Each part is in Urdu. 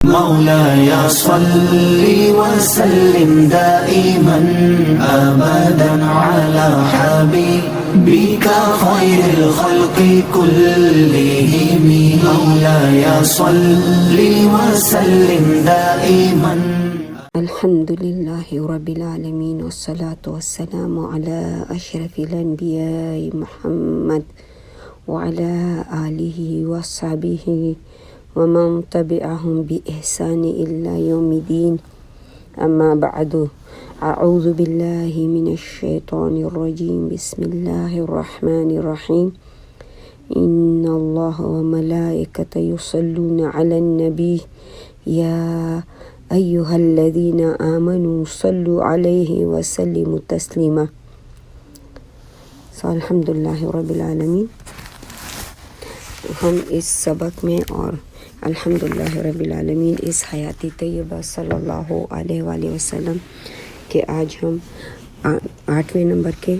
مولاي صل وسلم دائما أبدا على حبيبك خير الخلق كلهم مولاي صل وسلم دائما. الحمد لله رب العالمين والصلاة والسلام على أشرف الأنبياء محمد وعلى آله وصحبه ومن تبعهم بإحسان إلى يوم الدين. أما بعد، أعوذ بالله من الشيطان الرجيم. بسم الله الرحمن الرحيم. إن الله وملائكته يصلون على النبي يا أيها الذين آمنوا صلوا عليه وسلموا تسليما. الحمد لله رب العالمین. ہم اس سبق میں اور الحمدللہ رب العالمین اس حیاتی طیبہ صلی اللہ علیہ وآلہ وسلم کہ آج ہم 8ویں نمبر کے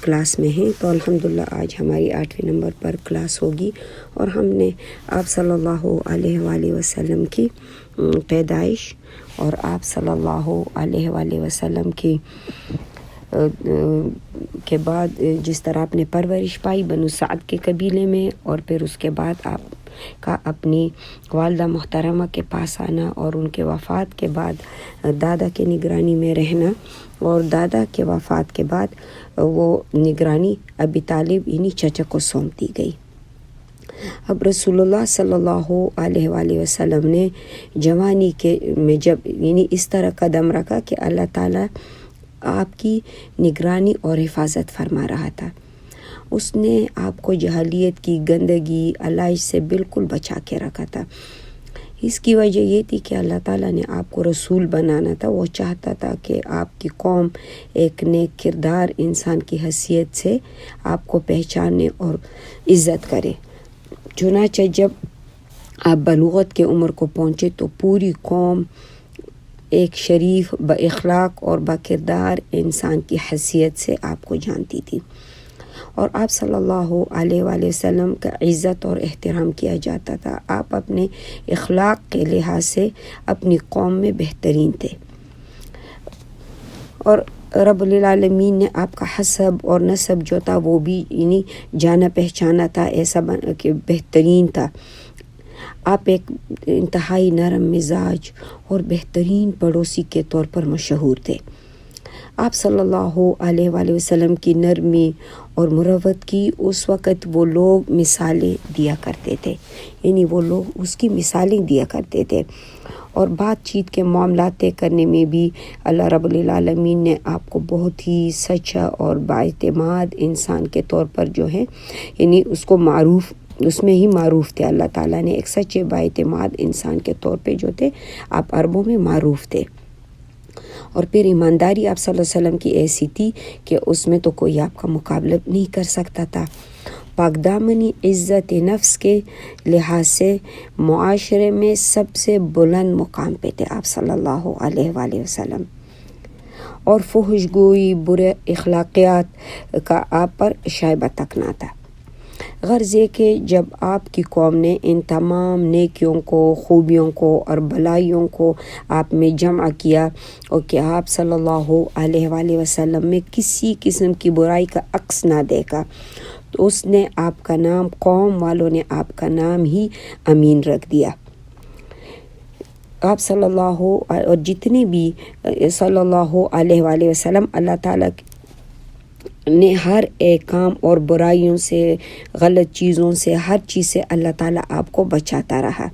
کلاس میں ہیں. تو الحمدللہ آج ہماری 8ویں نمبر پر کلاس ہوگی اور ہم نے آپ صلی اللہ علیہ وآلہ وسلم کی پیدائش اور آپ صلی اللہ علیہ وآلہ وسلم کی کے بعد جس طرح آپ نے پرورش پائی بنو سعد کے قبیلے میں، اور پھر اس کے بعد آپ کا اپنی والدہ محترمہ کے پاس آنا اور ان کے وفات کے بعد دادا کے نگرانی میں رہنا، اور دادا کے وفات کے بعد وہ نگرانی ابی طالب یعنی چچا کو سونپ دی گئی. اب رسول اللہ صلی اللہ علیہ وآلہ وسلم نے جوانی کے میں جب یعنی اس طرح قدم رکھا کہ اللہ تعالیٰ آپ کی نگرانی اور حفاظت فرما رہا تھا. اس نے آپ کو جہلیت کی گندگی علائش سے بالکل بچا کے رکھا تھا. اس کی وجہ یہ تھی کہ اللہ تعالیٰ نے آپ کو رسول بنانا تھا. وہ چاہتا تھا کہ آپ کی قوم ایک نیک کردار انسان کی حیثیت سے آپ کو پہچانے اور عزت کرے. چنانچہ جب آپ بلوغت کے عمر کو پہنچے تو پوری قوم ایک شریف با اخلاق اور با کردار انسان کی حیثیت سے آپ کو جانتی تھی، اور آپ صلی اللہ علیہ وآلہ وسلم کا عزت اور احترام کیا جاتا تھا. آپ اپنے اخلاق کے لحاظ سے اپنی قوم میں بہترین تھے، اور رب العالمین نے آپ کا حسب اور نسب جو تھا وہ بھی یعنی جانا پہچانا تھا، ایسا کہ بہترین تھا. آپ ایک انتہائی نرم مزاج اور بہترین پڑوسی کے طور پر مشہور تھے. آپ صلی اللہ علیہ وآلہ وسلم کی نرمی اور مروت کی اس وقت وہ لوگ مثالیں دیا کرتے تھے، یعنی وہ لوگ اس کی مثالیں دیا کرتے تھے. اور بات چیت کے معاملات طے کرنے میں بھی اللہ رب العالمین نے آپ کو بہت ہی سچا اور بااعتماد انسان کے طور پر جو ہے یعنی اس کو معروف اس میں ہی معروف تھے. اللہ تعالیٰ نے ایک سچے بااعتماد انسان کے طور پہ جو تھے آپ عربوں میں معروف تھے. اور پھر ایمانداری آپ صلی اللہ علیہ وسلم کی ایسی تھی کہ اس میں تو کوئی آپ کا مقابلہ نہیں کر سکتا تھا. پاک دامنی عزت نفس کے لحاظ سے معاشرے میں سب سے بلند مقام پہ تھے آپ صلی اللہ علیہ وآلہ وسلم، اور فحش گوئی برے اخلاقیات کا آپ پر شائبہ تک نہ تھا. غرض یہ کہ جب آپ کی قوم نے ان تمام نیکیوں کو، خوبیوں کو اور بلائیوں کو آپ میں جمع کیا اور کہ آپ صلی اللہ علیہ وآلہ وسلم میں کسی قسم کی برائی کا عکس نہ دیکھا، تو اس نے آپ کا نام، قوم والوں نے آپ کا نام ہی امین رکھ دیا. آپ صلی اللہ اور جتنے بھی صلی اللہ علیہ وآلہ وسلم اللہ تعالیٰ نے ہر ایک کام اور برائیوں سے، غلط چیزوں سے، ہر چیز سے اللہ تعالیٰ آپ کو بچاتا رہا.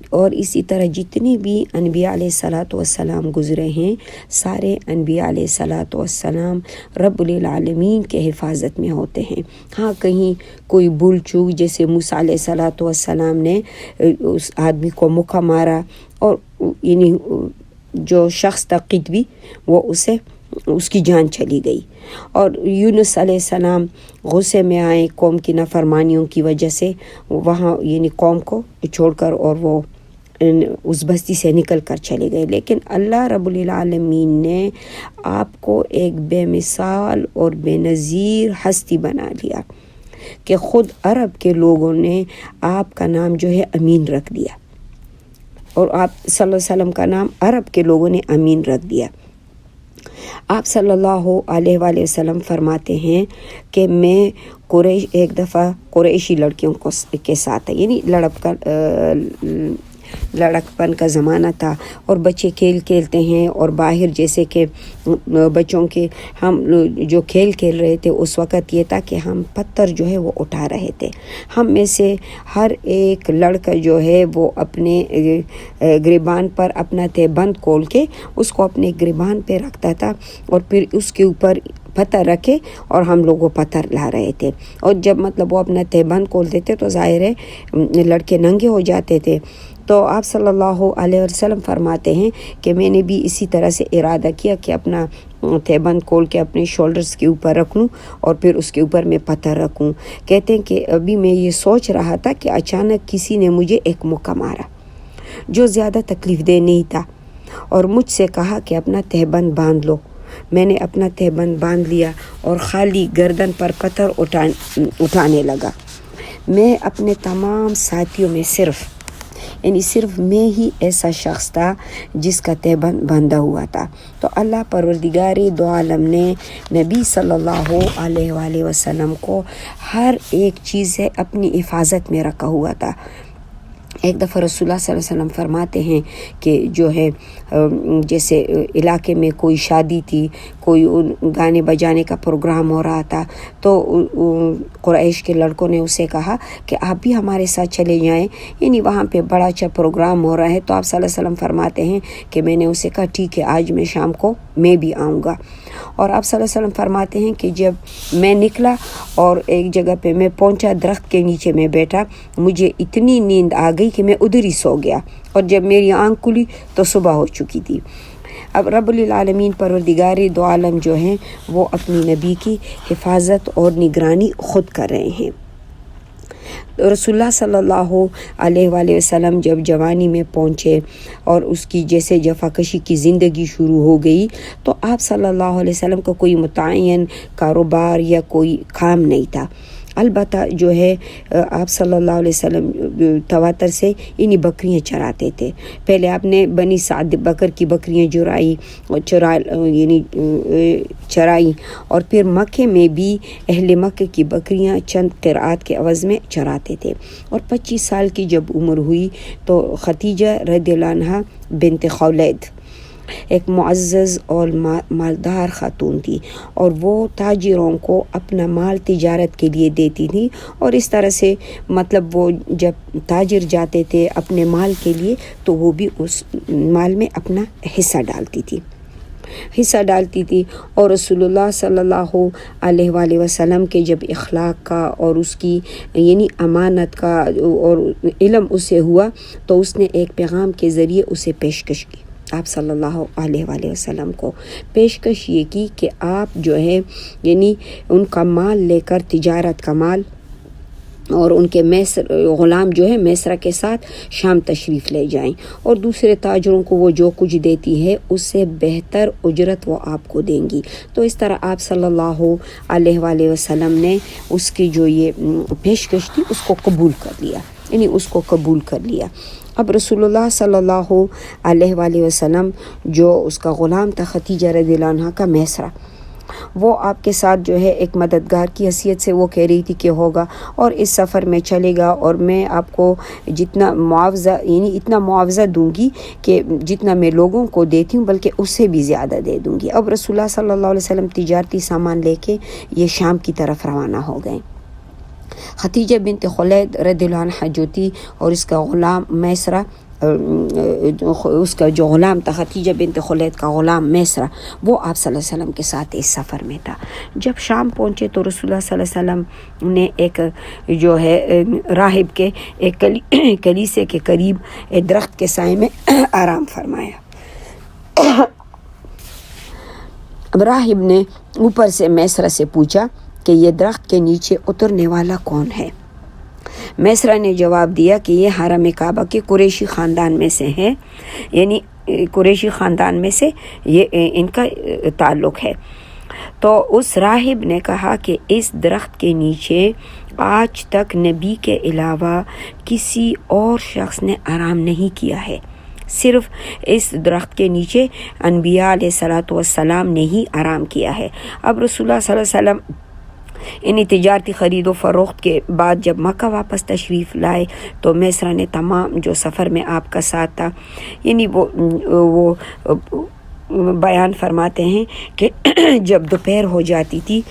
اور اسی طرح جتنے بھی انبیاء علیہ السلام گزرے ہیں، سارے انبیاء علیہ السلام رب العالمین کے حفاظت میں ہوتے ہیں. ہاں کہیں کوئی بھول چوک، جیسے موسیٰ علیہ السلام نے اس آدمی کو مکہ مارا، اور یعنی جو شخص تھا قدوی، وہ اس کی جان چلی گئی. اور یونس علیہ السلام غصے میں آئے قوم کی نافرمانیوں کی وجہ سے، وہاں یعنی قوم کو چھوڑ کر اور وہ اس بستی سے نکل کر چلے گئے. لیکن اللہ رب العالمین نے آپ کو ایک بے مثال اور بے نظیر ہستی بنا لیا کہ خود عرب کے لوگوں نے آپ کا نام جو ہے امین رکھ دیا. اور آپ صلی اللہ علیہ وسلم کا نام عرب کے لوگوں نے امین رکھ دیا۔ آپ صلی اللہ علیہ وآلہ وسلم فرماتے ہیں کہ میں ایک دفعہ قریشی لڑکیوں کے ساتھ یعنی لڑکپن کا زمانہ تھا، اور بچے کھیلتے ہیں، اور باہر جیسے کہ بچوں کے ہم جو کھیل رہے تھے اس وقت یہ تھا کہ ہم پتھر جو ہے وہ اٹھا رہے تھے۔ ہم میں سے ہر ایک لڑکا جو ہے وہ اپنے گریبان پر اپنا تہبند کھول کے اس کو اپنے گریبان پہ رکھتا تھا، اور پھر اس کے اوپر پتھر رکھے اور ہم لوگ وہ پتھر لا رہے تھے۔ اور جب وہ اپنا تہبند کھولتے تھے تو ظاہر ہے لڑکے ننگے ہو جاتے تھے۔ تو آپ صلی اللہ علیہ وسلم فرماتے ہیں کہ میں نے بھی اسی طرح سے ارادہ کیا کہ اپنا تہبند کھول کے اپنے شولڈرز کے اوپر رکھ لوں اور پھر اس کے اوپر میں پتھر رکھوں۔ کہتے ہیں کہ ابھی میں یہ سوچ رہا تھا کہ اچانک کسی نے مجھے ایک موقع مارا جو زیادہ تکلیف دہ نہیں تھا، اور مجھ سے کہا کہ اپنا تہبند باندھ لو۔ میں نے اپنا تہبند باندھ لیا اور خالی گردن پر پتھر اٹھانے لگا۔ میں اپنے تمام ساتھیوں میں صرف میں ہی ایسا شخص تھا جس کا تہبند باندھا ہوا تھا۔ تو اللہ پروردگار دو عالم نے نبی صلی اللہ علیہ وآلہ وسلم کو ہر ایک چیز سے اپنی حفاظت میں رکھا ہوا تھا۔ ایک دفعہ رسول اللہ صلی اللہ علیہ وسلم فرماتے ہیں کہ جو ہے جیسے علاقے میں کوئی شادی تھی، کوئی گانے بجانے کا پروگرام ہو رہا تھا، تو قریش کے لڑکوں نے اسے کہا کہ آپ بھی ہمارے ساتھ چلے جائیں، یعنی وہاں پہ بڑا اچھا پروگرام ہو رہا ہے۔ تو آپ صلی اللہ علیہ وسلم فرماتے ہیں کہ میں نے اسے کہا ٹھیک ہے، آج میں شام کو میں بھی آؤں گا۔ اور آپ صلی اللہ علیہ وسلم فرماتے ہیں کہ جب میں نکلا اور ایک جگہ پہ میں پہنچا، درخت کے نیچے میں بیٹھا، مجھے اتنی نیند آ گئی کہ میں ادھر ہی سو گیا، اور جب میری آنکھ کھلی تو صبح ہو چکی تھی۔ اب رب العالمین پروردگار دو عالم جو ہیں وہ اپنی نبی کی حفاظت اور نگرانی خود کر رہے ہیں۔ رسول اللہ صلی اللہ علیہ وآلہ وسلم جب جوانی میں پہنچے اور اس کی جیسے جفاکشی کی زندگی شروع ہو گئی، تو آپ صلی اللہ علیہ وسلم کو کوئی متعین کاروبار یا کوئی کام نہیں تھا۔ البتہ جو ہے آپ صلی اللہ علیہ وسلم تواتر سے انہی بکریاں چراتے تھے۔ پہلے آپ نے بنی سعد بکر کی بکریاں چرائی، اور پھر مکے میں بھی اہل مکہ کی بکریاں چند قرآت کے عوض میں چراتے تھے۔ اور 25 سال کی جب عمر ہوئی تو خدیجہ رضی اللہ عنہا بنت خولید ایک معزز اور مالدار خاتون تھی، اور وہ تاجروں کو اپنا مال تجارت کے لیے دیتی تھی، اور اس طرح سے وہ جب تاجر جاتے تھے اپنے مال کے لیے تو وہ بھی اس مال میں اپنا حصہ ڈالتی تھی۔ اور رسول اللہ صلی اللہ علیہ وآلہ وسلم کے جب اخلاق کا اور اس کی یعنی امانت کا اور علم اسے ہوا، تو اس نے ایک پیغام کے ذریعے اسے پیشکش کی۔ آپ صلی اللہ علیہ وآلہ وسلم کو پیشکش یہ کی کہ آپ جو ہے یعنی ان کا مال لے کر، تجارت کا مال، اور ان کے غلام جو ہے میسرہ کے ساتھ شام تشریف لے جائیں، اور دوسرے تاجروں کو وہ جو کچھ دیتی ہے اس سے بہتر اجرت وہ آپ کو دیں گی۔ تو اس طرح آپ صلی اللہ علیہ وآلہ وسلم نے اس کی جو یہ پیشکش تھی اس کو قبول کر لیا۔ اب رسول اللہ صلی اللہ علیہ وآلہ وسلم جو اس کا غلام تھا خدیجہ رضی اللہ عنہا کا میسرہ، وہ آپ کے ساتھ جو ہے ایک مددگار کی حیثیت سے وہ کہہ رہی تھی کہ ہوگا، اور اس سفر میں چلے گا، اور میں آپ کو جتنا معاوضہ یعنی اتنا معاوضہ دوں گی کہ جتنا میں لوگوں کو دیتی ہوں بلکہ اس سے بھی زیادہ دے دوں گی۔ اب رسول اللہ صلی اللہ علیہ وسلم تجارتی سامان لے کے یہ شام کی طرف روانہ ہو گئے۔ خدیجہ بنت خولید رضی اللہ عنہا جو تھی، اور اس کا غلام میسرہ، اس کا جو غلام تھا خدیجہ بنت خولید کا غلام میسرہ، وہ آپ صلی اللہ علیہ وسلم کے ساتھ اس سفر میں تھا۔ جب شام پہنچے تو رسول اللہ صلی اللہ علیہ وسلم نے ایک جو ہے راہب کے ایک کلیسے کے قریب ایک درخت کے سائے میں آرام فرمایا۔ اب راہب نے اوپر سے میسرہ سے پوچھا کہ یہ درخت کے نیچے اترنے والا کون ہے؟ میسرہ نے جواب دیا کہ یہ حرم کعبہ کے قریشی خاندان میں سے ہیں، یعنی قریشی خاندان میں سے یہ ان کا تعلق ہے۔ تو اس راہب نے کہا کہ اس درخت کے نیچے آج تک نبی کے علاوہ کسی اور شخص نے آرام نہیں کیا ہے۔ صرف اس درخت کے نیچے انبیاء علیہ الصلوۃ والسلام نے ہی آرام کیا ہے۔ اب رسول اللہ صلی اللہ علیہ وسلم تجارتی خرید و فروخت کے بعد جب مکہ واپس تشریف لائے تو میسرہ نے تمام جو سفر میں آپ کا ساتھ تھا وہ بیان فرماتے ہیں کہ جب دوپہر ہو جاتی تھی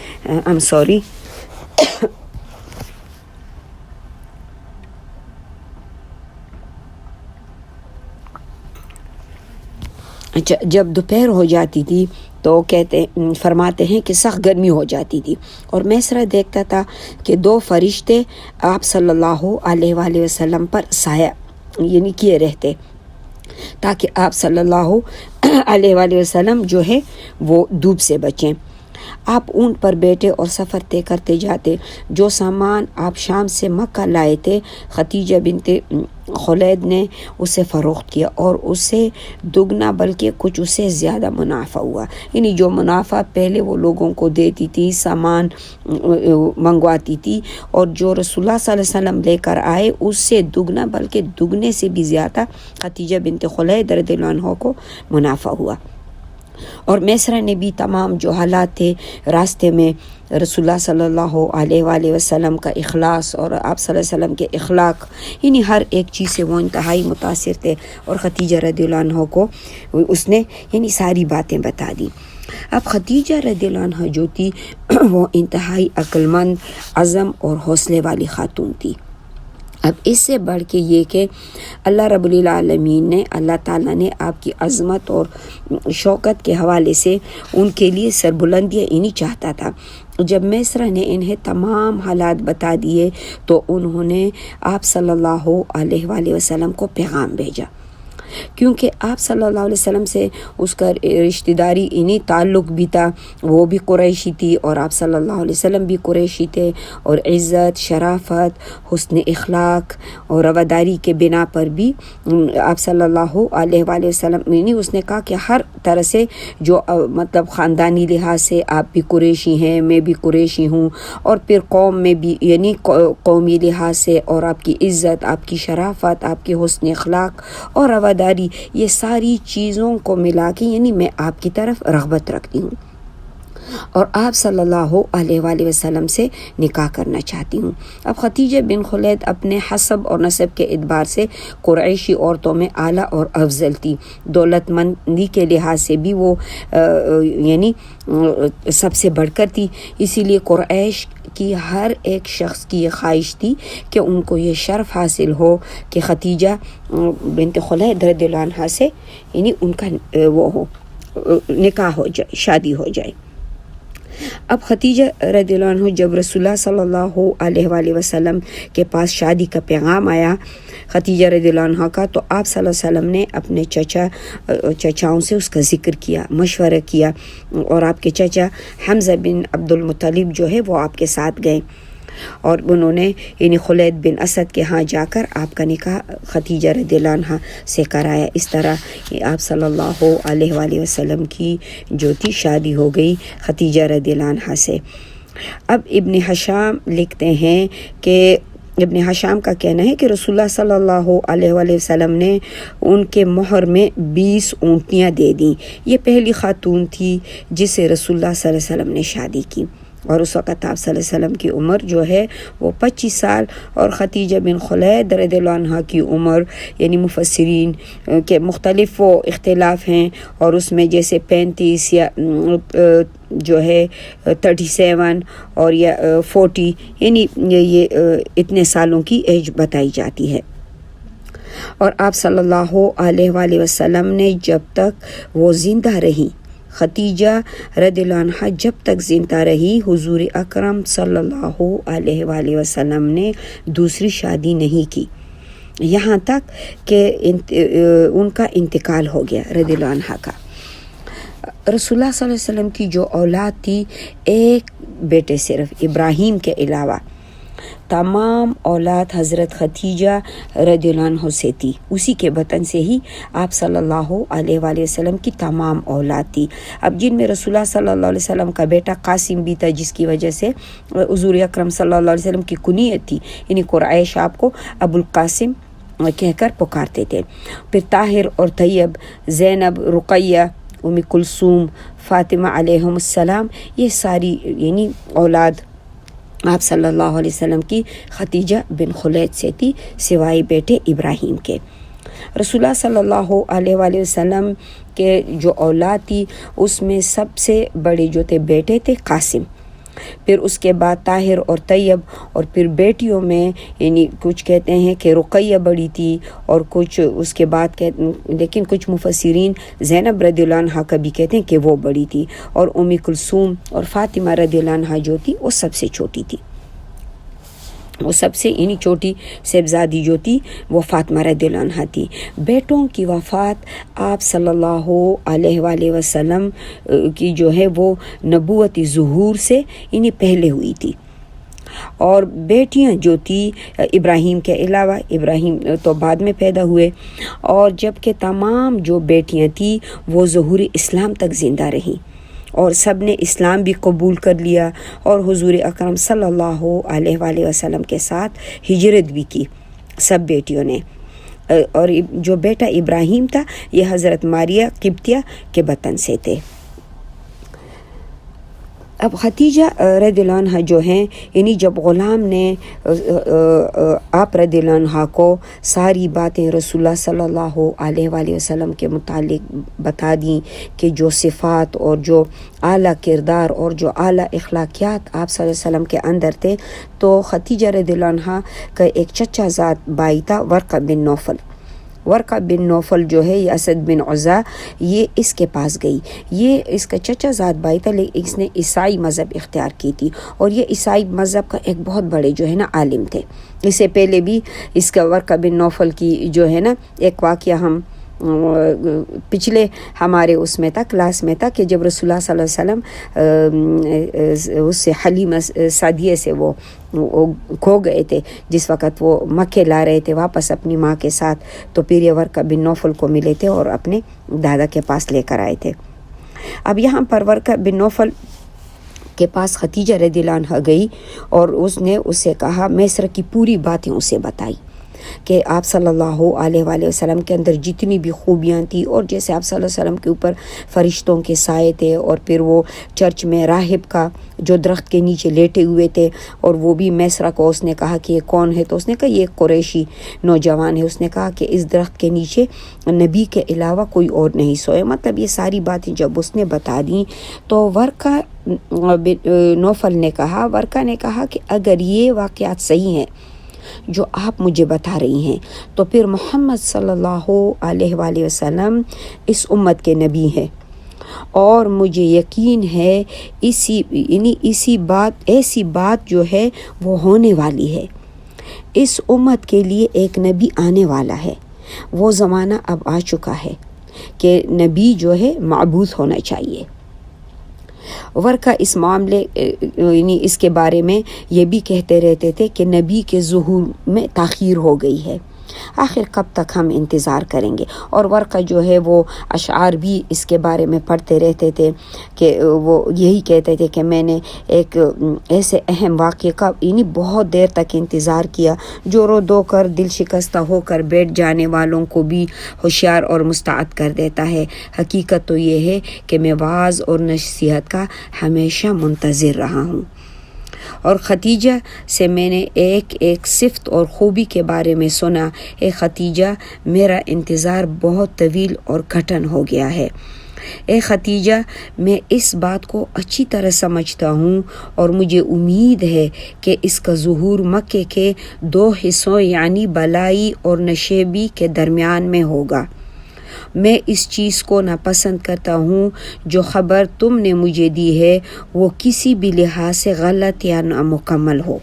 جب دوپہر ہو جاتی تھی تو فرماتے ہیں کہ سخت گرمی ہو جاتی تھی اور میسرہ دیکھتا تھا کہ 2 فرشتے آپ صلی اللہ علیہ وآلہ وسلم پر سایہ کیے رہتے تاکہ آپ صلی اللہ علیہ وآلہ وسلم جو ہے وہ دھوپ سے بچیں۔ آپ اونٹ پر بیٹھے اور سفر طے کرتے جاتے۔ جو سامان آپ شام سے مکہ لائے تھے خدیجہ بنت خولید نے اسے فروخت کیا اور اسے دگنا بلکہ کچھ اسے زیادہ منافع ہوا۔ جو منافع پہلے وہ لوگوں کو دیتی تھی، سامان منگواتی تھی، اور جو رسول اللہ صلی اللہ علیہ وسلم لے کر آئے اس سے دگنا بلکہ دگنے سے بھی زیادہ خدیجہ بنت خولید رضی اللہ عنہ کو منافع ہوا۔ اور میسرہ نے بھی تمام جو حالات تھے راستے میں رسول اللہ صلی اللہ علیہ وآلہ وسلم کا اخلاص اور آپ صلی اللہ علیہ وسلم کے اخلاق ہر ایک چیز سے وہ انتہائی متاثر تھے، اور خدیجہ رضی اللہ عنہ کو اس نے ساری باتیں بتا دی۔ اب خدیجہ رضی اللہ عنہ جو تھی وہ انتہائی عقل مند، عزم اور حوصلے والی خاتون تھی۔ اب اس سے بڑھ کے یہ کہ اللہ رب العالمین نے، اللہ تعالیٰ نے آپ کی عظمت اور شوکت کے حوالے سے ان کے لیے سربلندیاں چاہتا تھا۔ جب میسرہ نے انہیں تمام حالات بتا دیے تو انہوں نے آپ صلی اللہ علیہ وآلہ وسلم کو پیغام بھیجا، کیونکہ آپ صلی اللہ علیہ وسلم سے اس کا رشتہ داری تعلق بھی تھا، وہ بھی قریشی تھی اور آپ صلی اللہ علیہ وسلم بھی قریشی تھے، اور عزت، شرافت، حسن اخلاق اور رواداری کے بنا پر بھی آپ صلی اللہ علیہ وآلہ وسلم اس نے کہا کہ ہر طرح سے جو مطلب خاندانی لحاظ سے آپ بھی قریشی ہیں، میں بھی قریشی ہوں، اور پھر قوم میں بھی قومی لحاظ سے، اور آپ کی عزت، آپ کی شرافت، آپ کی حسن اخلاق اور رواداری، یہ ساری چیزوں کو ملا کے میں آپ کی طرف رغبت رکھتی ہوں اور آپ صلی اللہ علیہ وآلہ وسلم سے نکاح کرنا چاہتی ہوں۔ اب خدیجہ بن خولید اپنے حسب اور نسب کے اعتبار سے قریشی عورتوں میں اعلیٰ اور افضل تھی، دولت مندی کے لحاظ سے بھی وہ سب سے بڑھ کر تھی، اسی لیے قریش کی ہر ایک شخص کی یہ خواہش تھی کہ ان کو یہ شرف حاصل ہو کہ خدیجہ بنت خولید رضی اللہ عنہا سے ان کا نکاح ہو جائے، شادی ہو جائے۔ اب خدیجہ رضی اللہ عنہ جب رسول اللہ صلی اللہ علیہ وآلہ وسلم کے پاس شادی کا پیغام آیا خدیجہ رضی اللہ عنہ کا، تو آپ صلی اللہ علیہ وسلم نے اپنے چچاؤں سے اس کا ذکر کیا، مشورہ کیا، اور آپ کے چچا حمزہ بن عبد المطلب جو ہے وہ آپ کے ساتھ گئے، اور انہوں نے خولید بن اسد کے ہاں جا کر آپ کا نکاح خدیجہ رضی اللہ عنہ سے کرایا۔ اس طرح آپ صلی اللہ علیہ وآلہ وسلم کی جو تھی شادی ہو گئی خدیجہ رضی اللہ عنہ سے۔ اب ابن حشام لکھتے ہیں کہ ابن حشام کا کہنا ہے کہ رسول اللہ صلی اللہ علیہ وآلہ وسلم نے ان کے مہر میں 20 اونٹنیاں دے دیں۔ یہ پہلی خاتون تھی جسے رسول اللہ صلی اللہ علیہ وسلم نے شادی کی، اور اس وقت آپ صلی اللہ علیہ وسلم کی عمر جو ہے وہ 25 سال، اور خدیجہ بن خولید رضی اللہ عنہ کی عمر مفسرین کے مختلف وہ اختلاف ہیں، اور اس میں جیسے 35 یا جو ہے 37 اور یا 40 یہ اتنے سالوں کی ایج بتائی جاتی ہے۔ اور آپ صلی اللہ علیہ وآلہ وسلم نے جب تک وہ زندہ رہی، خدیجہ رضی اللہ عنہ جب تک زندہ رہی، حضور اکرم صلی اللہ علیہ وآلہ وسلم نے دوسری شادی نہیں کی، یہاں تک کہ ان کا انتقال ہو گیا رضی اللہ عنہ کا۔ رسول اللہ صلی اللہ علیہ وسلم کی جو اولاد تھی، ایک بیٹے صرف ابراہیم کے علاوہ تمام اولاد حضرت خدیجہ رضی اللہ عنہ سے تھی، اسی کے بطن سے ہی آپ صلی اللہ علیہ وآلہ وسلم کی تمام اولاد تھی۔ اب جن میں رسول اللہ صلی اللہ علیہ وسلم کا بیٹا قاسم بھی تھا، جس کی وجہ سے حضور اکرم صلی اللہ علیہ وسلم کی کنیت تھی، قریش آپ کو ابو القاسم کہہ کر پکارتے تھے۔ پھر طاہر اور طیب، زینب، رقیہ، ام کلثوم، فاطمہ علیہم السلام، یہ ساری یعنی اولاد آپ صلی اللہ علیہ وسلم کی ختیجہ بن خلید سے تھی، سوائے بیٹے ابراہیم کے۔ رسول اللہ صلی اللہ علیہ وآلہ وسلم کے جو اولاد تھی اس میں سب سے بڑے جو تھے بیٹے تھے قاسم، پھر اس کے بعد طاہر اور طیب، اور پھر بیٹیوں میں یعنی کچھ کہتے ہیں کہ رقیہ بڑی تھی اور کچھ اس کے بعد لیکن کچھ مفسرین زینب رضی اللہ عنہ کا بھی کہتے ہیں کہ وہ بڑی تھی، اور ام کلثوم اور فاطمہ رضی اللہ عنہ جو تھی وہ سب سے چھوٹی تھی، وہ سب سے یعنی چھوٹی صاحبزادی جو تھی وہ فاطمہ رضی اللہ عنہ تھی۔ بیٹوں کی وفات آپ صلی اللہ علیہ وآلہ وسلم کی جو ہے وہ نبوتی ظہور سے یعنی پہلے ہوئی تھی، اور بیٹیاں جو تھی ابراہیم کے علاوہ، ابراہیم تو بعد میں پیدا ہوئے، اور جبکہ تمام جو بیٹیاں تھیں وہ ظہور اسلام تک زندہ رہیں، اور سب نے اسلام بھی قبول کر لیا، اور حضور اکرم صلی اللہ علیہ وآلہ وسلم کے ساتھ ہجرت بھی کی سب بیٹیوں نے۔ اور جو بیٹا ابراہیم تھا یہ حضرت ماریہ قبطیہ کے بطن سے تھے۔ اب ختیجہ رضی اللہ عنہ جو ہیں یعنی جب غلام نے آپ رضی اللہ عنہ کو ساری باتیں رسول اللہ صلی اللہ علیہ وآلہ وسلم کے متعلق بتا دیں کہ جو صفات اور جو اعلیٰ کردار اور جو اعلیٰ اخلاقیات آپ صلی اللہ علیہ وسلم کے اندر تھے، تو ختیجہ رضی اللہ عنہ کا ایک چچا زاد بھائی تھا ورقہ بن نوفل۔ ورقہ بن نوفل جو ہے یہ اسد بن عزا، یہ اس کے پاس گئی، یہ اس کا چچا زاد بھائی تھا، لیکن اس نے عیسائی مذہب اختیار کی تھی، اور یہ عیسائی مذہب کا ایک بہت بڑے جو ہے نا عالم تھے۔ اس سے پہلے بھی اس کا ورقہ بن نوفل کی جو ہے نا ایک واقعہ ہم پچھلے ہمارے اس میں تھا کلاس میں تھا کہ جب رسول اللہ صلی اللہ علیہ وسلم اس سے حلیمہ سعدیہ سے وہ کھو گئے تھے، جس وقت وہ مکے لا رہے تھے واپس اپنی ماں کے ساتھ، تو پھر یہ ورقہ بن نوفل کو ملے تھے اور اپنے دادا کے پاس لے کر آئے تھے۔ اب یہاں پر ورقہ بن نوفل کے پاس ختیجہ رضی اللہ عنہ گئی، اور اس نے اس سے کہا، میسر کی پوری باتیں اسے بتائی کہ آپ صلی اللہ علیہ وآلہ وسلم کے اندر جتنی بھی خوبیاں تھیں، اور جیسے آپ صلی اللہ علیہ وسلم کے اوپر فرشتوں کے سائے تھے، اور پھر وہ چرچ میں راہب کا جو درخت کے نیچے لیٹے ہوئے تھے، اور وہ بھی میسرہ کو اس نے کہا کہ یہ کون ہے، تو اس نے کہا یہ قریشی نوجوان ہے، اس نے کہا کہ اس درخت کے نیچے نبی کے علاوہ کوئی اور نہیں سوئے۔ مطلب یہ ساری باتیں جب اس نے بتا دیں تو ورقہ نوفل نے کہا کہ اگر یہ واقعات صحیح ہیں جو آپ مجھے بتا رہی ہیں، تو پھر محمد صلی اللہ علیہ وآلہ وسلم اس امت کے نبی ہیں، اور مجھے یقین ہے ایسی بات جو ہے وہ ہونے والی ہے۔ اس امت کے لیے ایک نبی آنے والا ہے، وہ زمانہ اب آ چکا ہے کہ نبی جو ہے معبود ہونا چاہیے۔ ورقہ اس معاملے یعنی اس کے بارے میں یہ بھی کہتے رہتے تھے کہ نبی کے ظہور میں تاخیر ہو گئی ہے، آخر کب تک ہم انتظار کریں گے۔ اور ورقہ جو ہے وہ اشعار بھی اس کے بارے میں پڑھتے رہتے تھے کہ وہ یہی کہتے تھے کہ میں نے ایک ایسے اہم واقعے کا یعنی بہت دیر تک انتظار کیا جو رو دو کر دل شکستہ ہو کر بیٹھ جانے والوں کو بھی ہوشیار اور مستعد کر دیتا ہے۔ حقیقت تو یہ ہے کہ میں واعظ اور نصیحت کا ہمیشہ منتظر رہا ہوں، اور ختیجہ سے میں نے ایک صفت اور خوبی کے بارے میں سنا۔ اے ختیجہ، میرا انتظار بہت طویل اور گھٹن ہو گیا ہے۔ اے ختیجہ، میں اس بات کو اچھی طرح سمجھتا ہوں، اور مجھے امید ہے کہ اس کا ظہور مکے کے 2 حصوں یعنی بلائی اور نشیبی کے درمیان میں ہوگا۔ میں اس چیز کو ناپسند کرتا ہوں جو خبر تم نے مجھے دی ہے وہ کسی بھی لحاظ سے غلط یا نامکمل ہو،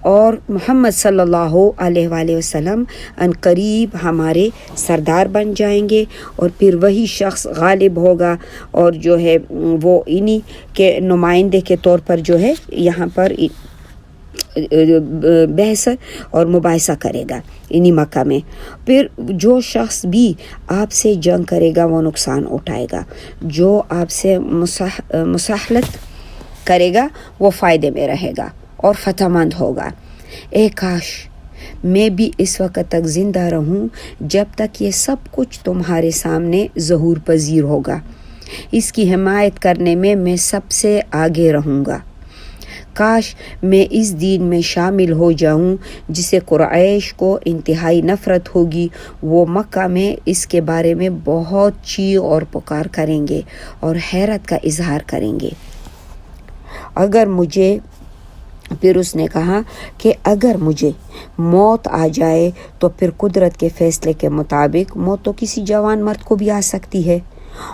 اور محمد صلی اللہ علیہ وآلہ وسلم ان قریب ہمارے سردار بن جائیں گے، اور پھر وہی شخص غالب ہوگا، اور جو ہے وہ انہی کے نمائندے کے طور پر جو ہے یہاں پر بحث اور مباحثہ کرے گا انہی مکہ میں۔ پھر جو شخص بھی آپ سے جنگ کرے گا وہ نقصان اٹھائے گا، جو آپ سے مصالحت کرے گا وہ فائدے میں رہے گا اور فتح مند ہوگا۔ اے کاش میں بھی اس وقت تک زندہ رہوں جب تک یہ سب کچھ تمہارے سامنے ظہور پذیر ہوگا۔ اس کی حمایت کرنے میں سب سے آگے رہوں گا۔ کاش میں اس دین میں شامل ہو جاؤں جسے قریش کو انتہائی نفرت ہوگی۔ وہ مکہ میں اس کے بارے میں بہت چیخ اور پکار کریں گے اور حیرت کا اظہار کریں گے۔ پھر اس نے کہا کہ اگر مجھے موت آ جائے تو پھر قدرت کے فیصلے کے مطابق موت تو کسی جوان مرد کو بھی آ سکتی ہے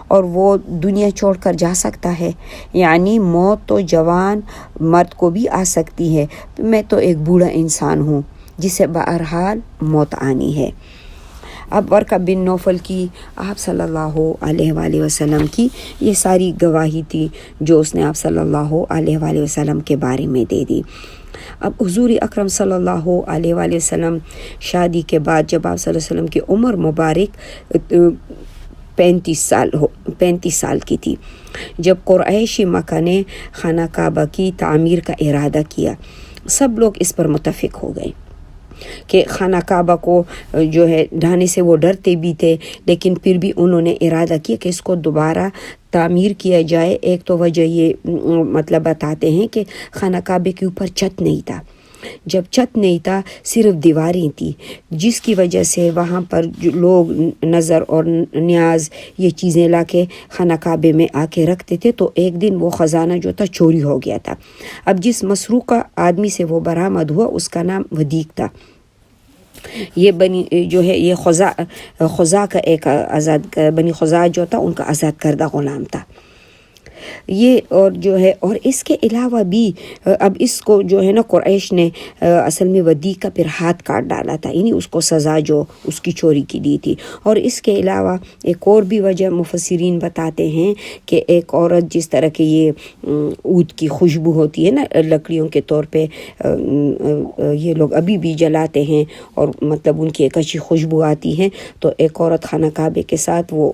اور وہ دنیا چھوڑ کر جا سکتا ہے، یعنی موت تو جوان مرد کو بھی آ سکتی ہے۔ میں تو ایک بوڑھا انسان ہوں جسے بہرحال موت آنی ہے۔ اب ورقہ بن نوفل کی آپ صلی اللہ علیہ وآلہ وسلم کی یہ ساری گواہی تھی جو اس نے آپ صلی اللہ علیہ وآلہ وسلم کے بارے میں دے دی۔ اب حضور اکرم صلی اللہ علیہ وآلہ وسلم شادی کے بعد جب آپ صلی اللہ علیہ وسلم کی عمر مبارک 35 سال کی تھی، جب قریشی مکہ نے خانہ کعبہ کی تعمیر کا ارادہ کیا، سب لوگ اس پر متفق ہو گئے کہ خانہ کعبہ کو جو ہے ڈھانے سے وہ ڈرتے بھی تھے، لیکن پھر بھی انہوں نے ارادہ کیا کہ اس کو دوبارہ تعمیر کیا جائے۔ ایک تو وجہ یہ مطلب بتاتے ہیں کہ خانہ کعبے کے اوپر چھت نہیں تھا، جب چھت نہیں تھا صرف دیواریں تھی، جس کی وجہ سے وہاں پر جو لوگ نظر اور نیاز یہ چیزیں لا کے خانہ کعبے میں آ کے رکھتے تھے، تو ایک دن وہ خزانہ جو تھا چوری ہو گیا تھا۔ اب جس مسروقہ آدمی سے وہ برآمد ہوا اس کا نام ودیق تھا۔ یہ یہ خزا کا ایک بنی خزاعہ جو تھا ان کا آزاد کردہ غلام تھا یہ، اور اس کے علاوہ بھی اب اس کو جو ہے نا قریش نے اصل میں ودیق کا پھر ہاتھ کاٹ ڈالا تھا، یعنی اس کو سزا جو اس کی چوری کی دی تھی۔ اور اس کے علاوہ ایک اور بھی وجہ مفسرین بتاتے ہیں کہ ایک عورت جس طرح کہ یہ عود کی خوشبو ہوتی ہے نا لکڑیوں کے طور پہ یہ لوگ ابھی بھی جلاتے ہیں اور مطلب ان کی ایک اچھی خوشبو آتی ہے، تو ایک عورت خانہ کعبے کے ساتھ وہ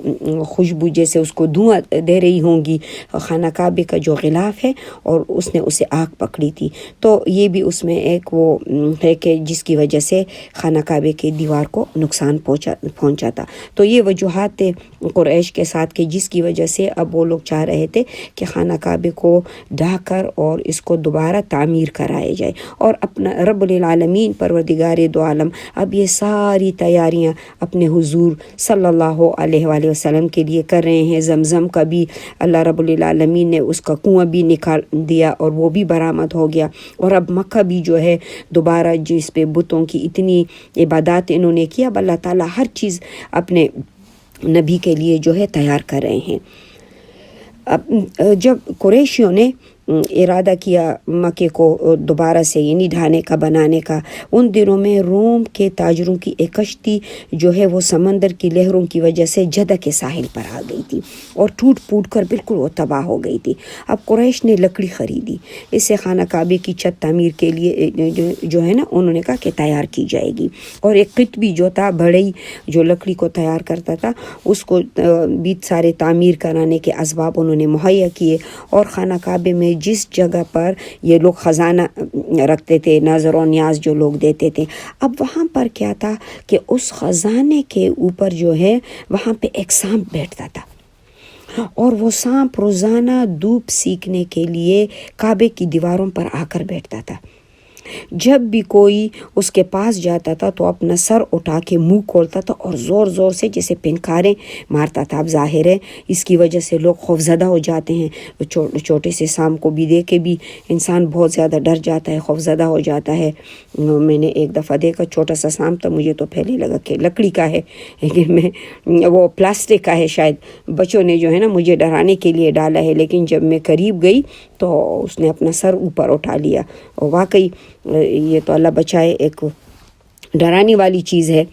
خوشبو جیسے اس کو دھواں دے رہی ہوں گی خانہ کعبے کا جو غلاف ہے، اور اس نے اسے آگ پکڑی تھی، تو یہ بھی اس میں ایک وہ ہے کہ جس کی وجہ سے خانہ کعبے کی دیوار کو نقصان پہنچا تھا۔ تو یہ وجوہات تھے قریش کے ساتھ کہ جس کی وجہ سے اب وہ لوگ چاہ رہے تھے کہ خانہ کعبے کو ڈھا کر اور اس کو دوبارہ تعمیر کرائے جائے، اور اپنا رب العالمین پروردگار دو عالم اب یہ ساری تیاریاں اپنے حضور صلی اللہ علیہ وآلہ وسلم کے لیے کر رہے ہیں۔ زمزم کا بھی اللہ رب العالمین نے اس کا کنواں بھی نکال دیا اور وہ بھی برآمد ہو گیا، اور اب مکہ بھی جو ہے دوبارہ جس پہ بتوں کی اتنی عبادات انہوں نے کیا، اب اللہ تعالیٰ ہر چیز اپنے نبی کے لیے جو ہے تیار کر رہے ہیں۔ اب جب قریشیوں نے ارادہ کیا مکے کو دوبارہ سے یعنی ڈھانے کا بنانے کا، ان دنوں میں روم کے تاجروں کی ایک کشتی جو ہے وہ سمندر کی لہروں کی وجہ سے جدہ کے ساحل پر آ گئی تھی اور ٹوٹ پھوٹ کر بالکل وہ تباہ ہو گئی تھی۔ اب قریش نے لکڑی خریدی، اسے خانہ کعبے کی چھت تعمیر کے لیے جو ہے نا انہوں نے کہا کہ تیار کی جائے گی، اور ایک قطبی جو تھا بڑھئی جو لکڑی کو تیار کرتا تھا اس کو بھی سارے تعمیر کرانے کے اسباب انہوں نے مہیا کیے، اور خانہ کعبے میں جس جگہ پر یہ لوگ خزانہ رکھتے تھے، نظر و نیاز جو لوگ دیتے تھے، اب وہاں پر کیا تھا کہ اس خزانے کے اوپر جو ہے وہاں پہ ایک سانپ بیٹھتا تھا، اور وہ سانپ روزانہ دھوپ سیکنے کے لیے کعبے کی دیواروں پر آ کر بیٹھتا تھا۔ جب بھی کوئی اس کے پاس جاتا تھا تو اپنا سر اٹھا کے منہ کھولتا تھا اور زور زور سے جیسے پنکاریں مارتا تھا۔ اب ظاہر ہے اس کی وجہ سے لوگ خوفزدہ ہو جاتے ہیں، چھوٹے سے سانپ کو بھی دیکھ کے بھی انسان بہت زیادہ ڈر جاتا ہے، خوفزدہ ہو جاتا ہے۔ میں نے ایک دفعہ دیکھا چھوٹا سا سانپ تھا، مجھے تو پہلے لگا کہ لکڑی کا ہے، لیکن وہ پلاسٹک کا ہے، شاید بچوں نے جو ہے نا مجھے ڈرانے کے لیے ڈالا ہے، لیکن جب میں قریب گئی تو اس نے اپنا سر اوپر اٹھا لیا، اور واقعی یہ تو اللہ بچائے ایک ڈرانے والی چیز ہے۔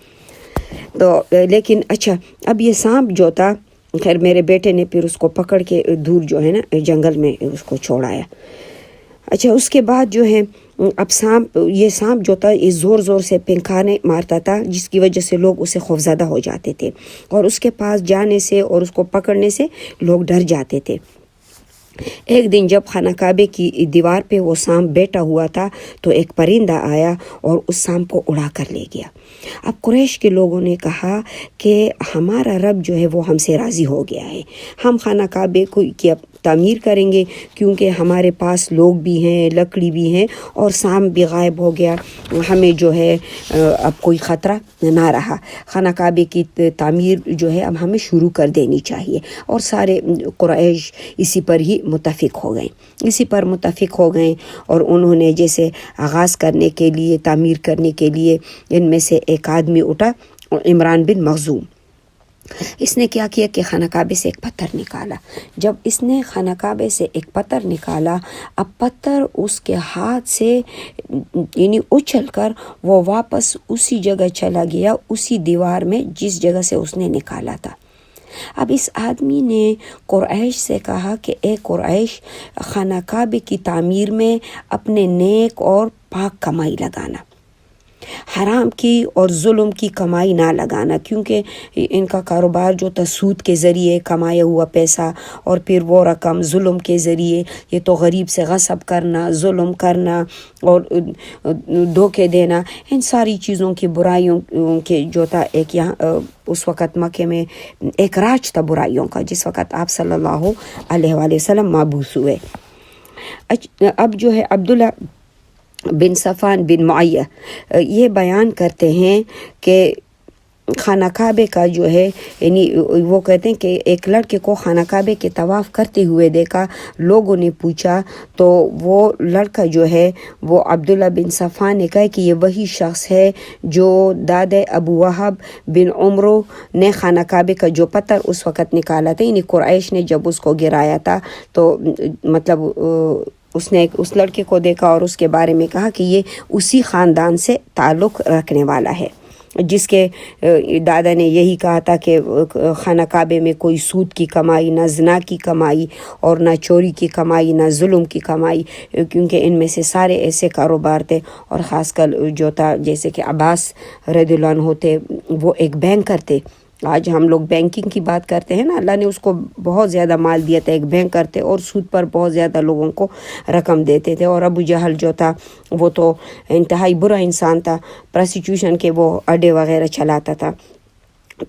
تو لیکن اچھا اب یہ سانپ جو تھا، خیر میرے بیٹے نے پھر اس کو پکڑ کے دور جو ہے نا جنگل میں اس کو چھوڑایا۔ اچھا اس کے بعد جو ہے اب یہ سانپ جو تھا یہ زور زور سے پنکھانے مارتا تھا، جس کی وجہ سے لوگ اسے خوفزدہ ہو جاتے تھے، اور اس کے پاس جانے سے اور اس کو پکڑنے سے لوگ ڈر جاتے تھے۔ ایک دن جب خانہ کعبے کی دیوار پہ وہ سانپ بیٹھا ہوا تھا تو ایک پرندہ آیا اور اس سانپ کو اڑا کر لے گیا۔ اب قریش کے لوگوں نے کہا کہ ہمارا رب جو ہے وہ ہم سے راضی ہو گیا ہے، ہم خانہ کعبے کی تعمیر کریں گے کیونکہ ہمارے پاس لوگ بھی ہیں، لکڑی بھی ہیں اور سانپ بھی غائب ہو گیا، ہمیں جو ہے اب کوئی خطرہ نہ رہا، خانہ کعبے کی تعمیر جو ہے اب ہمیں شروع کر دینی چاہیے۔ اور سارے قریش اسی پر ہی متفق ہو گئے اور انہوں نے جیسے آغاز کرنے کے لیے، تعمیر کرنے کے لیے ان میں سے ایک آدمی اٹھا، عمران بن مخزوم۔ اس نے کیا کیا کہ خانہ کعبے سے ایک پتھر نکالا۔ جب اس نے خانہ کعبے سے ایک پتھر نکالا، اب پتھر اس کے ہاتھ سے یعنی اچھل کر وہ واپس اسی جگہ چلا گیا، اسی دیوار میں جس جگہ سے اس نے نکالا تھا۔ اب اس آدمی نے قریش سے کہا کہ اے قریش، خانہ کعبے کی تعمیر میں اپنے نیک اور پاک کمائی لگانا، حرام کی اور ظلم کی کمائی نہ لگانا، کیونکہ ان کا کاروبار جو تھا سود کے ذریعے کمایا ہوا پیسہ اور پھر وہ رقم ظلم کے ذریعے، یہ تو غریب سے غصب کرنا، ظلم کرنا اور دھوکے دینا، ان ساری چیزوں کی برائیوں کے جو تھا ایک یہاں اس وقت مکہ میں ایک راج تھا برائیوں کا، جس وقت آپ صلی اللہ علیہ وآلہ وسلم مبعوث ہوئے۔ اب جو ہے عبداللہ بن صفوان بن معیہ یہ بیان کرتے ہیں کہ خانہ کعبے کا جو ہے یعنی وہ کہتے ہیں کہ ایک لڑکے کو خانہ کعبے کے طواف کرتے ہوئے دیکھا، لوگوں نے پوچھا تو وہ لڑکا جو ہے وہ عبداللہ بن صفوان نے کہا کہ یہ وہی شخص ہے جو دادے ابو وہب بن عمرو نے خانہ کعبے کا جو پتھر اس وقت نکالا تھا، یعنی قریش نے جب اس کو گرایا تھا تو مطلب اس نے اس لڑکے کو دیکھا اور اس کے بارے میں کہا کہ یہ اسی خاندان سے تعلق رکھنے والا ہے جس کے دادا نے یہی کہا تھا کہ خانہ کعبے میں کوئی سود کی کمائی، نہ زنا کی کمائی اور نہ چوری کی کمائی، نہ ظلم کی کمائی، کیونکہ ان میں سے سارے ایسے کاروبار تھے۔ اور خاص کر جو تھا جیسے کہ عباس رضی اللہ عنہ ہوتے، وہ ایک بینکر تھے۔ آج ہم لوگ بینکنگ کی بات کرتے ہیں نا، اللہ نے اس کو بہت زیادہ مال دیا تھا، ایک بینکر تھے اور سود پر بہت زیادہ لوگوں کو رقم دیتے تھے۔ اور ابو جہل جو تھا وہ تو انتہائی برا انسان تھا، پروسٹیوشن کے وہ اڈے وغیرہ چلاتا تھا۔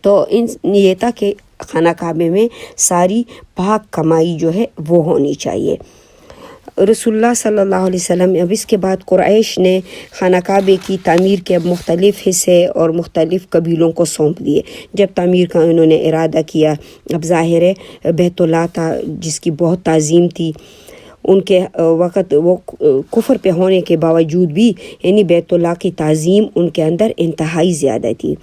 تو یہ تھا کہ خانہ کعبے میں ساری پاک کمائی جو ہے وہ ہونی چاہیے۔ رسول اللہ صلی اللہ علیہ وسلم اب اس کے بعد قریش نے خانہ کعبے کی تعمیر کے مختلف حصے اور مختلف قبیلوں کو سونپ دیے۔ جب تعمیر کا انہوں نے ارادہ کیا، اب ظاہر ہے بیت اللہ تھا جس کی بہت تعظیم تھی، ان کے وقت وہ کفر پہ ہونے کے باوجود بھی یعنی بیت اللہ کی تعظیم ان کے اندر انتہائی زیادہ تھی۔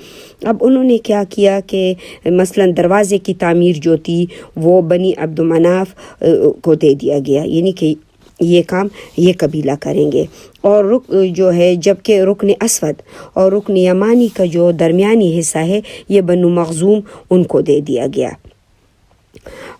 اب انہوں نے کیا کیا کہ مثلا دروازے کی تعمیر جو تھی وہ بنی عبد مناف کو دے دیا گیا، یعنی کہ یہ کام یہ قبیلہ کریں گے۔ اور جو ہے جبکہ رکن اسود اور رکن یمانی کا جو درمیانی حصہ ہے یہ بنو مخزوم ان کو دے دیا گیا۔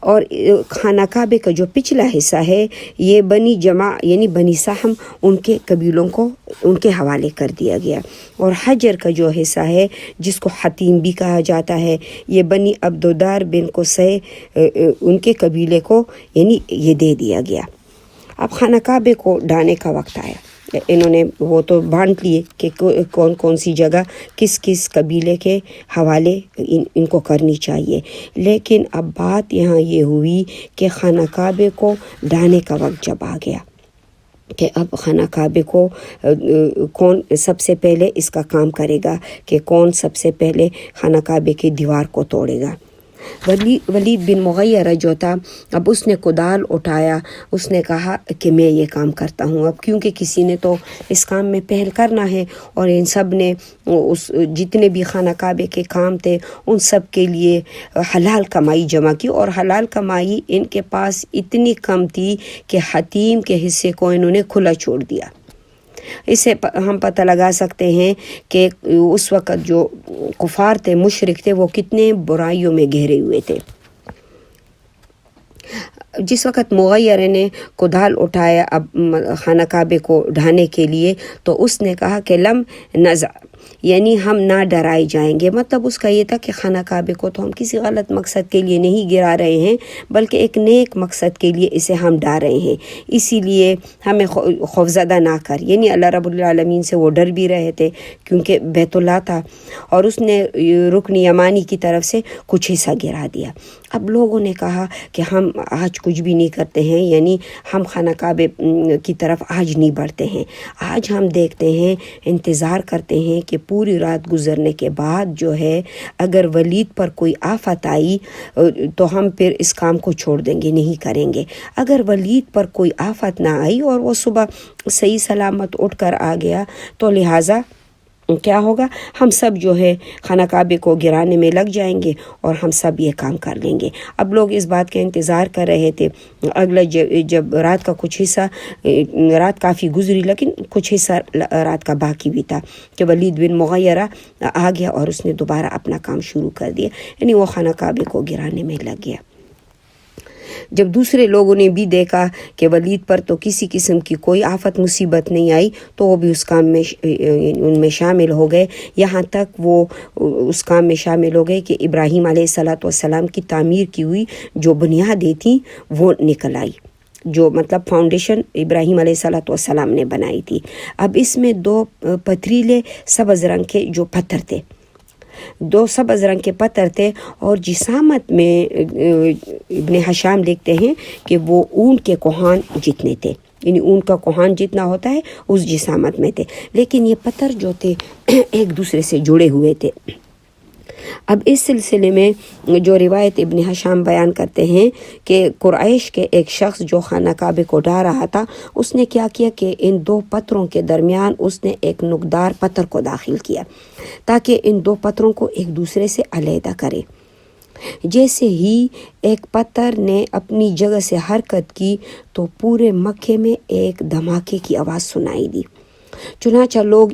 اور خانہ کعبے کا جو پچھلا حصہ ہے یہ بنی جمع یعنی بنی سہم ان کے قبیلوں کو ان کے حوالے کر دیا گیا۔ اور حجر کا جو حصہ ہے جس کو حتیم بھی کہا جاتا ہے یہ بنی عبدودار بن قصے ان کے قبیلے کو یعنی یہ دے دیا گیا۔ اب خانہ کعبے کو ڈھانے کا وقت آیا، انہوں نے وہ تو بانٹ لیے کہ کون کون سی جگہ کس کس قبیلے کے حوالے ان کو کرنی چاہیے، لیکن اب بات یہاں یہ ہوئی کہ خانہ کعبے کو ڈھانے کا وقت جب آ گیا کہ اب خانہ کعبے کو کون سب سے پہلے اس کا کام کرے گا، کہ کون سب سے پہلے خانہ کعبے کی دیوار کو توڑے گا۔ ولید بن مغیرہ جو تھا اب اس نے کدال اٹھایا، اس نے کہا کہ میں یہ کام کرتا ہوں، اب کیونکہ کسی نے تو اس کام میں پہل کرنا ہے۔ اور ان سب نے اس جتنے بھی خانہ کعبے کے کام تھے ان سب کے لیے حلال کمائی جمع کی، اور حلال کمائی ان کے پاس اتنی کم تھی کہ حتیم کے حصے کو انہوں نے کھلا چھوڑ دیا۔ اس سے ہم پتہ لگا سکتے ہیں کہ اس وقت جو کفار تھے، مشرک تھے، وہ کتنے برائیوں میں گھرے ہوئے تھے۔ جس وقت مغیر نے کدال اٹھایا اب خانہ کعبے کو ڈھانے کے لیے تو اس نے کہا کہ لم نزع یعنی ہم نہ ڈرائے جائیں گے. مطلب اس کا یہ تھا کہ خانہ کعبے کو تو ہم کسی غلط مقصد کے لیے نہیں گرا رہے ہیں بلکہ ایک نیک مقصد کے لیے اسے ہم ڈال رہے ہیں, اسی لیے ہمیں خوفزدہ نہ کر. یعنی اللہ رب العالمین سے وہ ڈر بھی رہے تھے کیونکہ بیت اللہ تھا اور اس نے رکن یمانی کی طرف سے کچھ حصہ گرا دیا. اب لوگوں نے کہا کہ ہم آج کچھ بھی نہیں کرتے ہیں, یعنی ہم خانہ کعبے کی طرف آج نہیں بڑھتے ہیں. آج ہم دیکھتے ہیں, انتظار کرتے ہیں کہ پوری رات گزرنے کے بعد جو ہے اگر ولید پر کوئی آفت آئی تو ہم پھر اس کام کو چھوڑ دیں گے, نہیں کریں گے. اگر ولید پر کوئی آفت نہ آئی اور وہ صبح صحیح سلامت اٹھ کر آ گیا تو لہٰذا کیا ہوگا, ہم سب جو ہے خانہ کعبے کو گرانے میں لگ جائیں گے اور ہم سب یہ کام کر لیں گے. اب لوگ اس بات کا انتظار کر رہے تھے. اگلا جب رات کا کچھ حصہ, رات کافی گزری لیکن کچھ حصہ رات کا باقی بھی تھا کہ ولید بن مغیرہ آ گیا اور اس نے دوبارہ اپنا کام شروع کر دیا, یعنی وہ خانہ کعبے کو گرانے میں لگ گیا. جب دوسرے لوگوں نے بھی دیکھا کہ ولید پر تو کسی قسم کی کوئی آفت مصیبت نہیں آئی تو وہ بھی اس کام میں ان میں شامل ہو گئے, یہاں تک وہ اس کام میں شامل ہو گئے کہ ابراہیم علیہ السلام کی تعمیر کی ہوئی جو بنیادیں تھیں وہ نکل آئی, جو مطلب فاؤنڈیشن ابراہیم علیہ السلام نے بنائی تھی. اب اس میں 2 پتھریلے سبز رنگ کے جو پتھر تھے, 2 سبز رنگ کے پتھر تھے اور جسامت میں ابن ہشام لکھتے ہیں کہ وہ اونٹ کے کوہان جتنے تھے, یعنی اونٹ کا کوہان جتنا ہوتا ہے اس جسامت میں تھے, لیکن یہ پتھر جو تھے ایک دوسرے سے جڑے ہوئے تھے. اب اس سلسلے میں جو روایت ابن ہشام بیان کرتے ہیں کہ قریش کے ایک شخص جو خانہ کعبے کو ڈھا رہا تھا, اس نے کیا کیا کہ ان 2 پتھروں کے درمیان اس نے ایک نوکدار پتھر کو داخل کیا تاکہ ان 2 پتھروں کو ایک دوسرے سے علیحدہ کرے. جیسے ہی ایک پتھر نے اپنی جگہ سے حرکت کی تو پورے مکے میں ایک دھماکے کی آواز سنائی دی. چنانچہ لوگ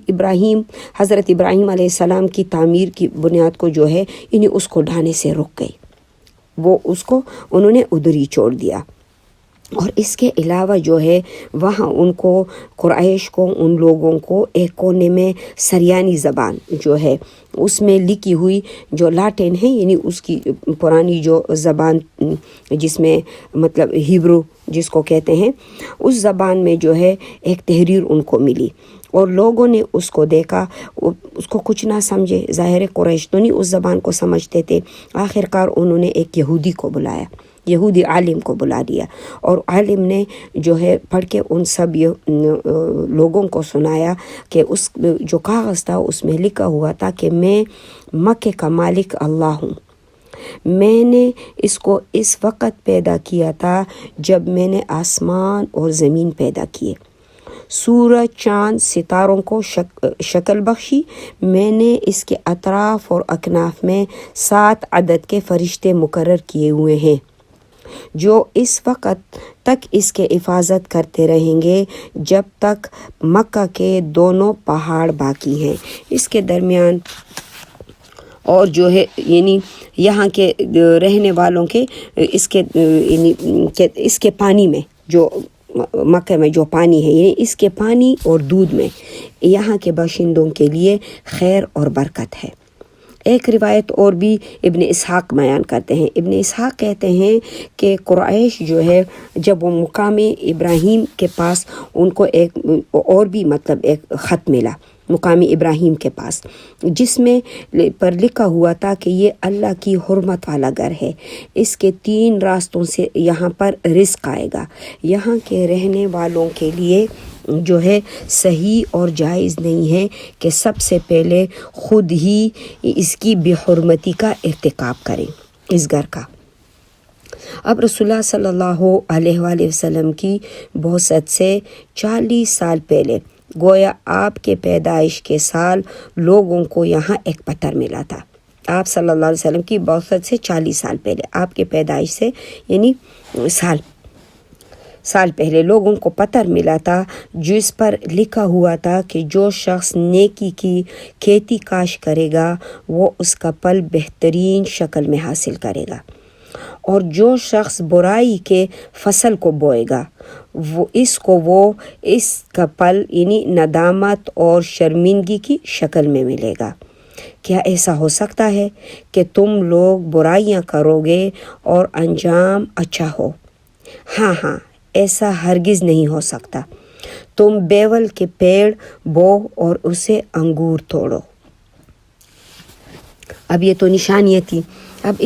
حضرت ابراہیم علیہ السلام کی تعمیر کی بنیاد کو جو ہے انہیں اس کو ڈھانے سے رک گئی, وہ اس کو انہوں نے ادھر ہی چھوڑ دیا. اور اس کے علاوہ جو ہے وہاں ان کو قریش کو ان لوگوں کو ایک کونے میں سریانی زبان جو ہے اس میں لکھی ہوئی جو لاٹین ہے, یعنی اس کی پرانی جو زبان جس میں مطلب ہیبرو جس کو کہتے ہیں, اس زبان میں جو ہے ایک تحریر ان کو ملی اور لوگوں نے اس کو دیکھا, اس کو کچھ نہ سمجھے. ظاہر قریش تو نہیں اس زبان کو سمجھتے تھے. آخرکار انہوں نے ایک یہودی کو بلایا, یہودی عالم کو بلا دیا اور عالم نے جو ہے پڑھ کے ان سب لوگوں کو سنایا کہ اس جو کاغذ تھا اس میں لکھا ہوا تھا کہ میں مکے کا مالک اللہ ہوں, میں نے اس کو اس وقت پیدا کیا تھا جب میں نے آسمان اور زمین پیدا کیے, سورج چاند ستاروں کو شکل بخشی, میں نے اس کے اطراف اور اکناف میں 7 عدد کے فرشتے مقرر کیے ہوئے ہیں جو اس وقت تک اس کے حفاظت کرتے رہیں گے جب تک مکہ کے دونوں پہاڑ باقی ہیں. اس کے درمیان اور جو ہے یعنی یہاں کے رہنے والوں کے اس کے پانی میں جو مکہ میں جو پانی ہے, یعنی اس کے پانی اور دودھ میں یہاں کے باشندوں کے لیے خیر اور برکت ہے. ایک روایت اور بھی ابن اسحاق بیان کرتے ہیں. ابن اسحاق کہتے ہیں کہ قریش جو ہے جب وہ مقام ابراہیم کے پاس ان کو ایک اور بھی مطلب ایک خط ملا مقام ابراہیم کے پاس جس میں پر لکھا ہوا تھا کہ یہ اللہ کی حرمت والا گھر ہے, اس کے 3 راستوں سے یہاں پر رزق آئے گا, یہاں کے رہنے والوں کے لیے جو ہے صحیح اور جائز نہیں ہے کہ سب سے پہلے خود ہی اس کی بے حرمتی کا ارتکاب کریں اس گھر کا. اب رسول اللہ صلی اللہ علیہ وآلہ وسلم کی بعثت سے 40 سال پہلے گویا آپ کے پیدائش کے سال لوگوں کو یہاں ایک پتھر ملا تھا. آپ صلی اللہ علیہ وسلم کی بعثت سے 40 سال پہلے آپ کے پیدائش سے یعنی سال پہلے لوگوں کو پتھر ملا تھا جس پر لکھا ہوا تھا کہ جو شخص نیکی کی کھیتی کاش کرے گا وہ اس کا پھل بہترین شکل میں حاصل کرے گا اور جو شخص برائی کے فصل کو بوئے گا وہ اس کا پل یعنی ندامت اور شرمندگی کی شکل میں ملے گا۔ کیا ایسا ہو سکتا ہے کہ تم لوگ برائیاں کرو گے اور انجام اچھا ہو؟ ہاں، ایسا ہرگز نہیں ہو سکتا۔ تم بیول کے پیڑ بو اور اسے انگور توڑو۔ اب یہ تو نشانیاں تھی۔ اب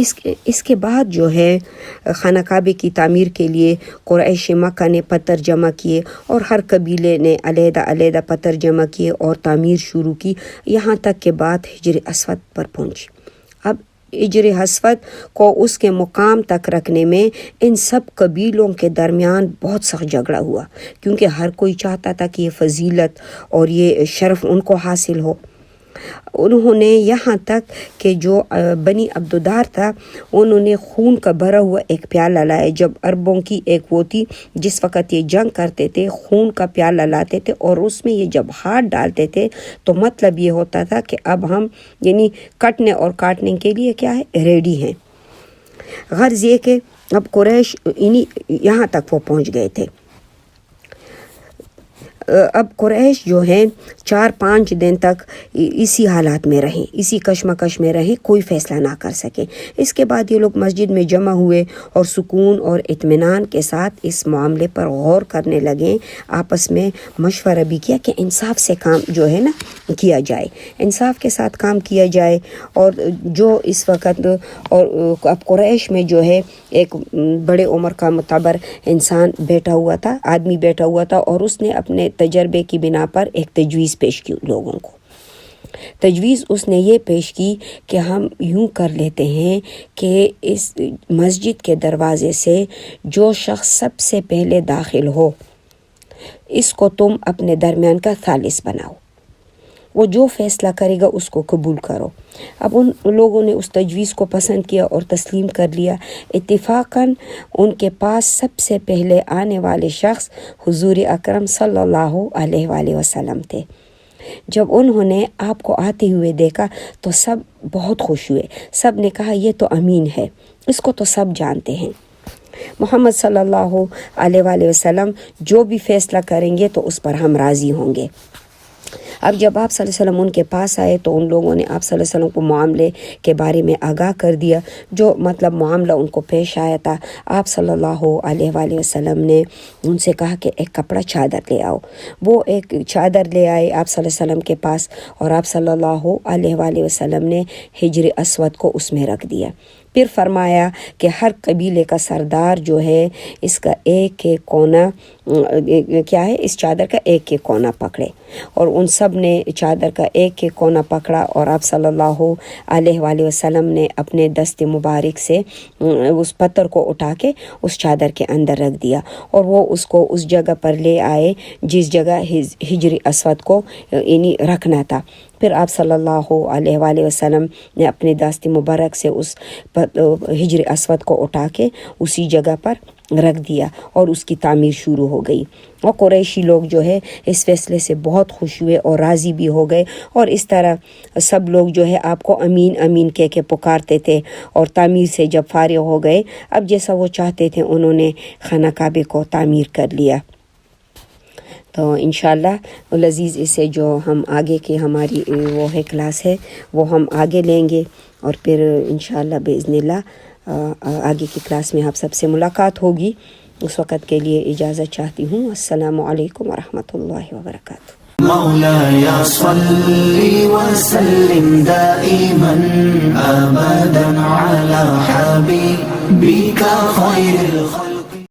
اس کے بعد جو ہے خانہ کعبے کی تعمیر کے لیے قریش مکہ نے پتھر جمع کیے اور ہر قبیلے نے علیحدہ پتھر جمع کیے اور تعمیر شروع کی، یہاں تک کہ بات حجر اسود پر پہنچی۔ اب حجر اسود کو اس کے مقام تک رکھنے میں ان سب قبیلوں کے درمیان بہت سخت جھگڑا ہوا، کیونکہ ہر کوئی چاہتا تھا کہ یہ فضیلت اور یہ شرف ان کو حاصل ہو۔ انہوں نے یہاں تک کہ جو بنی عبدالدار تھا انہوں نے خون کا بھرا ہوا ایک پیالہ لایا۔ جب عربوں کی ایک وہ تھی جس وقت یہ جنگ کرتے تھے خون کا پیالہ لاتے تھے اور اس میں یہ جب ہاتھ ڈالتے تھے تو مطلب یہ ہوتا تھا کہ اب ہم یعنی کٹنے اور کاٹنے کے لیے کیا ہے ریڈی ہیں۔ غرض یہ کہ اب قریش یہاں تک وہ پہنچ گئے تھے۔ اب قریش جو ہیں 4-5 دن تک اسی حالات میں رہیں، اسی کشمکش میں رہیں، کوئی فیصلہ نہ کر سکے۔ اس کے بعد یہ لوگ مسجد میں جمع ہوئے اور سکون اور اطمینان کے ساتھ اس معاملے پر غور کرنے لگے، آپس میں مشورہ بھی کیا کہ انصاف سے کام جو ہے نا کیا جائے، انصاف کے ساتھ کام کیا جائے۔ اور جو اس وقت اور اب قریش میں جو ہے ایک بڑے عمر کا معتبر انسان بیٹھا ہوا تھا، آدمی بیٹھا ہوا تھا، اور اس نے اپنے تجربے کی بنا پر ایک تجویز پیش کی لوگوں کو۔ تجویز اس نے یہ پیش کی کہ ہم یوں کر لیتے ہیں کہ اس مسجد کے دروازے سے جو شخص سب سے پہلے داخل ہو اس کو تم اپنے درمیان کا ثالث بناؤ، وہ جو فیصلہ کرے گا اس کو قبول کرو۔ اب ان لوگوں نے اس تجویز کو پسند کیا اور تسلیم کر لیا۔ اتفاقاً ان کے پاس سب سے پہلے آنے والے شخص حضور اکرم صلی اللہ علیہ وآلہ وسلم تھے۔ جب انہوں نے آپ کو آتے ہوئے دیکھا تو سب بہت خوش ہوئے، سب نے کہا یہ تو امین ہے، اس کو تو سب جانتے ہیں۔ محمد صلی اللہ علیہ وآلہ وسلم جو بھی فیصلہ کریں گے تو اس پر ہم راضی ہوں گے۔ اب جب آپ صلی اللہ علیہ وسلم ان کے پاس آئے تو ان لوگوں نے آپ صلی اللہ علیہ وسلم کو معاملے کے بارے میں آگاہ کر دیا، جو مطلب معاملہ ان کو پیش آیا تھا۔ آپ صلی اللہ علیہ وآلہ وسلم نے ان سے کہا کہ ایک کپڑا چادر لے آؤ۔ وہ ایک چادر لے آئے آپ صلی اللہ علیہ وسلم کے پاس، اور آپ صلی اللہ علیہ وآلہ وسلم نے حجر اسود کو اس میں رکھ دیا۔ پھر فرمایا کہ ہر قبیلے کا سردار جو ہے اس کا ایک کونا کیا ہے اس چادر کا ایک کونا پکڑے، اور ان سب نے چادر کا ایک کونا پکڑا، اور آپ صلی اللہ علیہ وآلہ وسلم نے اپنے دست مبارک سے اس پتھر کو اٹھا کے اس چادر کے اندر رکھ دیا، اور وہ اس کو اس جگہ پر لے آئے جس جگہ حجر اسود کو یعنی رکھنا تھا۔ پھر آپ صلی اللہ علیہ وآلہ وسلم نے اپنے دست مبارک سے اس حجر اسود کو اٹھا کے اسی جگہ پر رکھ دیا اور اس کی تعمیر شروع ہو گئی۔ اور قریشی لوگ جو ہے اس فیصلے سے بہت خوش ہوئے اور راضی بھی ہو گئے، اور اس طرح سب لوگ جو ہے آپ کو امین امین کہہ کے پکارتے تھے، اور تعمیر سے جب فارغ ہو گئے اب جیسا وہ چاہتے تھے انہوں نے خانہ کعبے کو تعمیر کر لیا۔ تو انشاءاللہ لذیذ اسے جو ہم آگے کی ہماری وہ ہے کلاس ہے وہ ہم آگے لیں گے، اور پھر انشاءاللہ باذن اللہ آگے کی کلاس میں آپ سب سے ملاقات ہوگی۔ اس وقت کے لیے اجازت چاہتی ہوں۔ السلام علیکم ورحمۃ اللہ وبرکاتہ۔ مولاي صل وسلم دائما أبدا على حبيبك خير الخلق